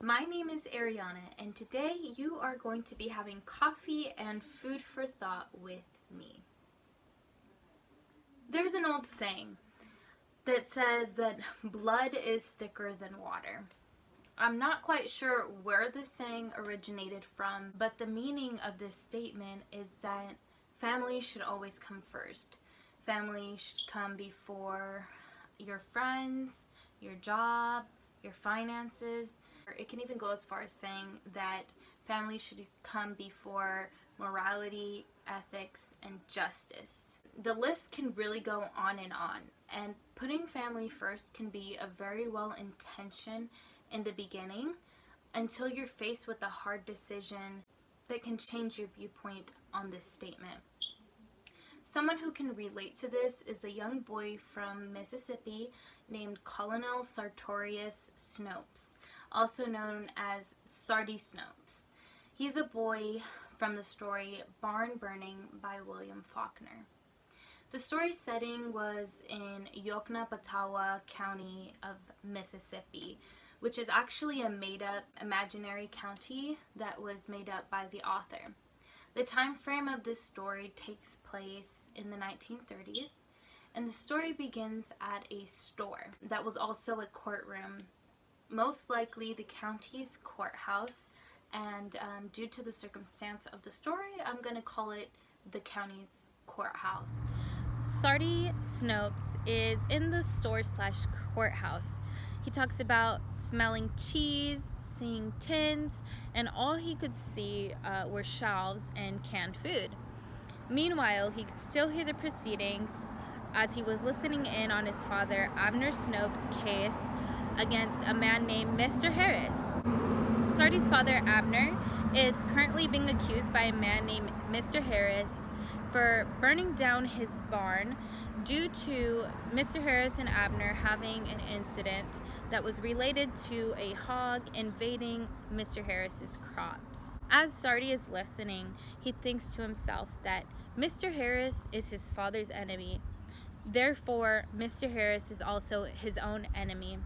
My name is Ariana, and today you are going to be having coffee and food for thought with me. There's an old saying that says that blood is thicker than water. I'm not quite sure where the saying originated from, but the meaning of this statement is that family should always come first. Family should come before your friends, your job, your finances. It can even go as far as saying that family should come before morality, ethics, and justice. The list can really go on, and putting family first can be a very well intention in the beginning until you're faced with a hard decision that can change your viewpoint on this statement. Someone who can relate to this is a young boy from Mississippi named Colonel Sartorius Snopes, also known as Sardy Snopes. He's a boy from the story Barn Burning by William Faulkner. The story setting was in Yoknapatawpha County of Mississippi, which is actually a made-up imaginary county that was made up by the author. The time frame of this story takes place in the 1930s, and the story begins at a store that was also a courtroom, most likely the county's courthouse, and due to the circumstance of the story, I'm going to call it the county's courthouse. Sardy Snopes is in the store/courthouse. He talks about smelling cheese, seeing tins, and all he could see were shelves and canned food. Meanwhile, he could still hear the proceedings as he was listening in on his father, Abner Snopes' case against a man named Mr. Harris. Sardy's father, Abner, is currently being accused by a man named Mr. Harris for burning down his barn due to Mr. Harris and Abner having an incident that was related to a hog invading Mr. Harris's crops. As Sardy is listening, he thinks to himself that Mr. Harris is his father's enemy. Therefore, Mr. Harris is also his own enemy.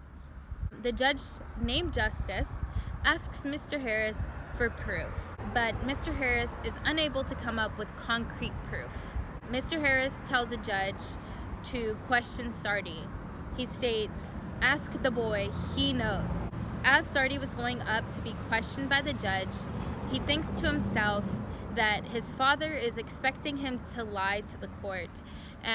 The judge, named Justice, asks Mr. Harris for proof, but Mr. Harris is unable to come up with concrete proof. Mr. Harris tells the judge to question Sardy. He states, "Ask the boy, he knows." As Sardy was going up to be questioned by the judge, he thinks to himself that his father is expecting him to lie to the court,